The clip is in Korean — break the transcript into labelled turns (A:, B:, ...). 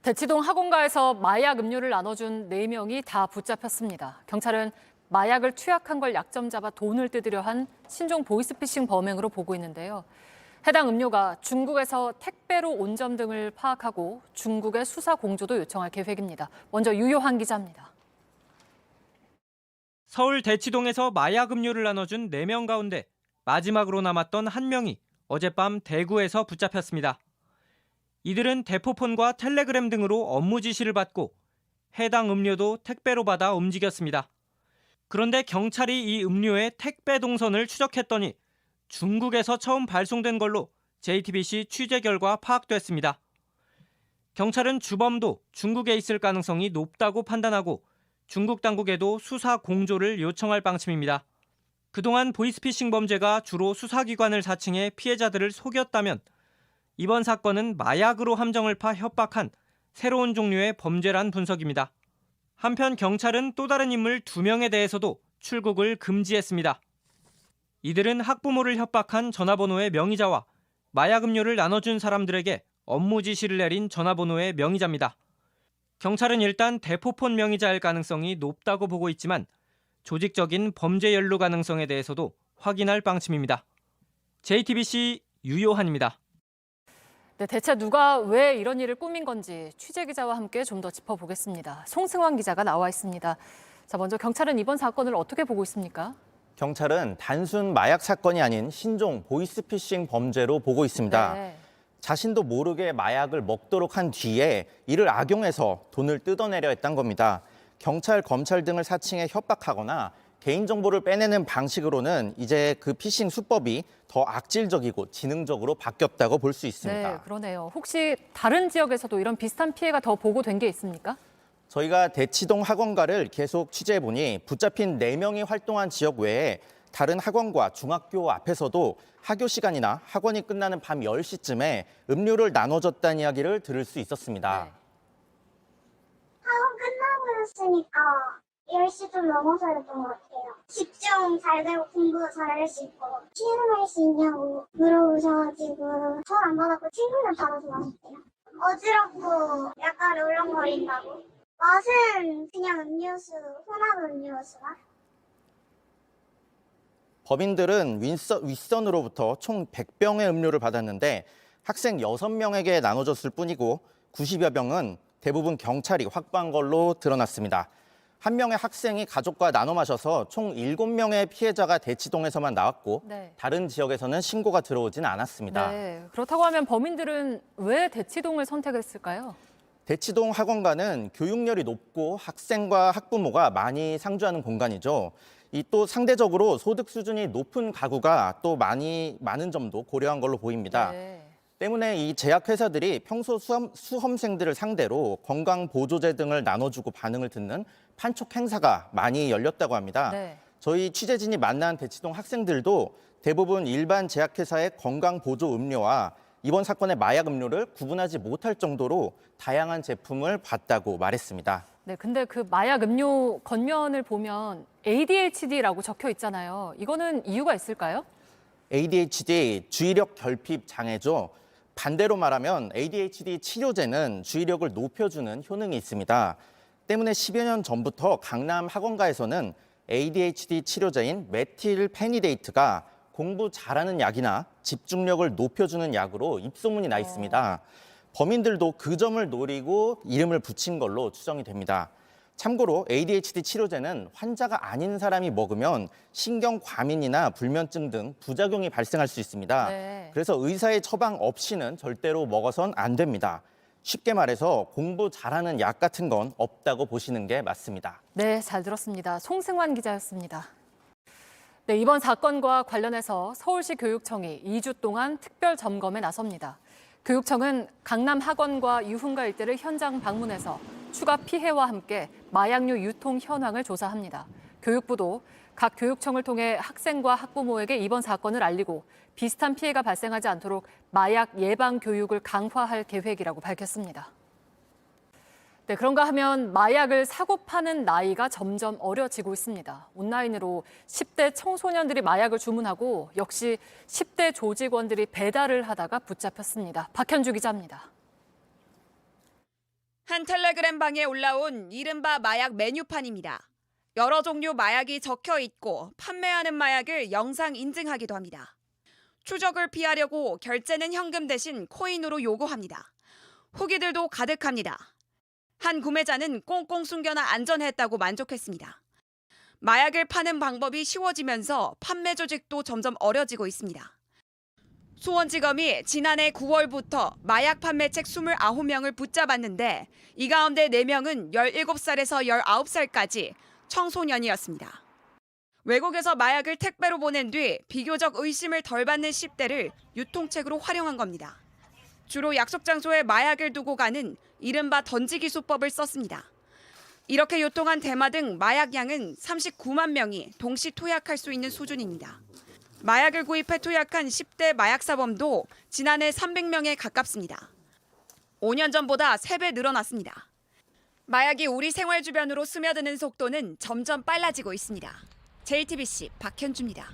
A: 대치동 학원가에서 마약 음료를 나눠준 4명이 다 붙잡혔습니다. 경찰은 마약을 투약한 걸 약점 잡아 돈을 뜯으려 한 신종 보이스피싱 범행으로 보고 있는데요. 해당 음료가 중국에서 택배로 온 점 등을 파악하고 중국의 수사 공조도 요청할 계획입니다. 먼저 유효한 기자입니다.
B: 서울 대치동에서 마약 음료를 나눠준 4명 가운데 마지막으로 남았던 1명이 어젯밤 대구에서 붙잡혔습니다. 이들은 대포폰과 텔레그램 등으로 업무 지시를 받고 해당 음료도 택배로 받아 움직였습니다. 그런데 경찰이 이 음료의 택배 동선을 추적했더니 중국에서 처음 발송된 걸로 JTBC 취재 결과 파악됐습니다. 경찰은 주범도 중국에 있을 가능성이 높다고 판단하고 중국 당국에도 수사 공조를 요청할 방침입니다. 그동안 보이스피싱 범죄가 주로 수사기관을 사칭해 피해자들을 속였다면 이번 사건은 마약으로 함정을 파 협박한 새로운 종류의 범죄란 분석입니다. 한편 경찰은 또 다른 인물 2명에 대해서도 출국을 금지했습니다. 이들은 학부모를 협박한 전화번호의 명의자와 마약 음료를 나눠준 사람들에게 업무 지시를 내린 전화번호의 명의자입니다. 경찰은 일단 대포폰 명의자일 가능성이 높다고 보고 있지만 조직적인 범죄 연루 가능성에 대해서도 확인할 방침입니다. JTBC 유요한입니다.
A: 네, 대체 누가 왜 이런 일을 꾸민 건지 취재 기자와 함께 좀 더 짚어보겠습니다. 송승환 기자가 나와 있습니다. 자, 먼저 경찰은 이번 사건을 어떻게 보고 있습니까?
C: 경찰은 단순 마약 사건이 아닌 신종 보이스피싱 범죄로 보고 있습니다.
A: 네.
C: 자신도 모르게 마약을 먹도록 한 뒤에 이를 악용해서 돈을 뜯어내려 했던 겁니다. 경찰, 검찰 등을 사칭해 협박하거나 개인정보를 빼내는 방식으로는 이제 그 피싱 수법이 더 악질적이고 지능적으로 바뀌었다고 볼 수 있습니다.
A: 네, 그러네요. 혹시 다른 지역에서도 이런 비슷한 피해가 더 보고된 게 있습니까?
C: 저희가 대치동 학원가를 계속 취재해보니 붙잡힌 4명이 활동한 지역 외에 다른 학원과 중학교 앞에서도 학교 시간이나 학원이 끝나는 밤 10시쯤에 음료를 나눠줬다는 이야기를 들을 수 있었습니다.
A: 네.
D: 학원 끝나고 했으니까 10시 좀 넘어서였던 것 같아요. 집중 잘 되고 공부 잘할 수 있고 시음할 수 있냐고 물어보셔가지고 전 안 받았고 친구들 받아서 마셨대요. 어지럽고 약간 울렁거린다고. 맛은 그냥 음료수, 혼합 음료수 맛.
C: 범인들은 윗선으로부터 총 100병의 음료를 받았는데 학생 6명에게 나눠줬을 뿐이고 90여 병은 대부분 경찰이 확보한 걸로 드러났습니다. 한 명의 학생이 가족과 나눠 마셔서 총 7명의 피해자가 대치동에서만 나왔고
A: 네.
C: 다른 지역에서는 신고가 들어오진 않았습니다.
A: 네, 그렇다고 하면 범인들은 왜 대치동을 선택했을까요?
C: 대치동 학원가는 교육열이 높고 학생과 학부모가 많이 상주하는 공간이죠. 이 또 상대적으로 소득 수준이 높은 가구가 또 많은 점도 고려한 걸로 보입니다.
A: 네.
C: 때문에 이 제약회사들이 평소 수험생들을 상대로 건강보조제 등을 나눠주고 반응을 듣는 판촉 행사가 많이 열렸다고 합니다.
A: 네.
C: 저희 취재진이 만난 대치동 학생들도 대부분 일반 제약회사의 건강보조 음료와 이번 사건의 마약 음료를 구분하지 못할 정도로 다양한 제품을 봤다고 말했습니다.
A: 네, 근데 그 마약 음료 겉면을 보면 ADHD라고 적혀 있잖아요. 이거는 이유가 있을까요?
C: ADHD, 주의력 결핍 장애죠. 반대로 말하면 ADHD 치료제는 주의력을 높여주는 효능이 있습니다. 때문에 10여 년 전부터 강남 학원가에서는 ADHD 치료제인 메틸페니데이트가 공부 잘하는 약이나 집중력을 높여주는 약으로 입소문이 나 있습니다. 범인들도 그 점을 노리고 이름을 붙인 걸로 추정이 됩니다. 참고로 ADHD 치료제는 환자가 아닌 사람이 먹으면 신경 과민이나 불면증 등 부작용이 발생할 수 있습니다.
A: 네.
C: 그래서 의사의 처방 없이는 절대로 먹어선 안 됩니다. 쉽게 말해서 공부 잘하는 약 같은 건 없다고 보시는 게 맞습니다.
A: 네, 잘 들었습니다. 송승환 기자였습니다. 네, 이번 사건과 관련해서 서울시 교육청이 2주 동안 특별 점검에 나섭니다. 교육청은 강남 학원과 유흥가 일대를 현장 방문해서 추가 피해와 함께 마약류 유통 현황을 조사합니다. 교육부도 각 교육청을 통해 학생과 학부모에게 이번 사건을 알리고 비슷한 피해가 발생하지 않도록 마약 예방 교육을 강화할 계획이라고 밝혔습니다. 네, 그런가 하면 마약을 사고 파는 나이가 점점 어려지고 있습니다. 온라인으로 10대 청소년들이 마약을 주문하고 역시 10대 조직원들이 배달을 하다가 붙잡혔습니다. 박현주 기자입니다.
E: 한 텔레그램 방에 올라온 이른바 마약 메뉴판입니다. 여러 종류 마약이 적혀 있고 판매하는 마약을 영상 인증하기도 합니다. 추적을 피하려고 결제는 현금 대신 코인으로 요구합니다. 후기들도 가득합니다. 한 구매자는 꽁꽁 숨겨놔 안전했다고 만족했습니다. 마약을 파는 방법이 쉬워지면서 판매 조직도 점점 어려지고 있습니다. 수원지검이 지난해 9월부터 마약 판매책 29명을 붙잡았는데 이 가운데 4명은 17살에서 19살까지 청소년이었습니다. 외국에서 마약을 택배로 보낸 뒤 비교적 의심을 덜 받는 10대를 유통책으로 활용한 겁니다. 주로 약속 장소에 마약을 두고 가는 이른바 던지기 수법을 썼습니다. 이렇게 유통한 대마 등 마약량은 39만 명이 동시 투약할 수 있는 수준입니다. 마약을 구입해 투약한 10대 마약사범도 지난해 300명에 가깝습니다. 5년 전보다 3배 늘어났습니다. 마약이 우리 생활 주변으로 스며드는 속도는 점점 빨라지고 있습니다. JTBC 박현주입니다.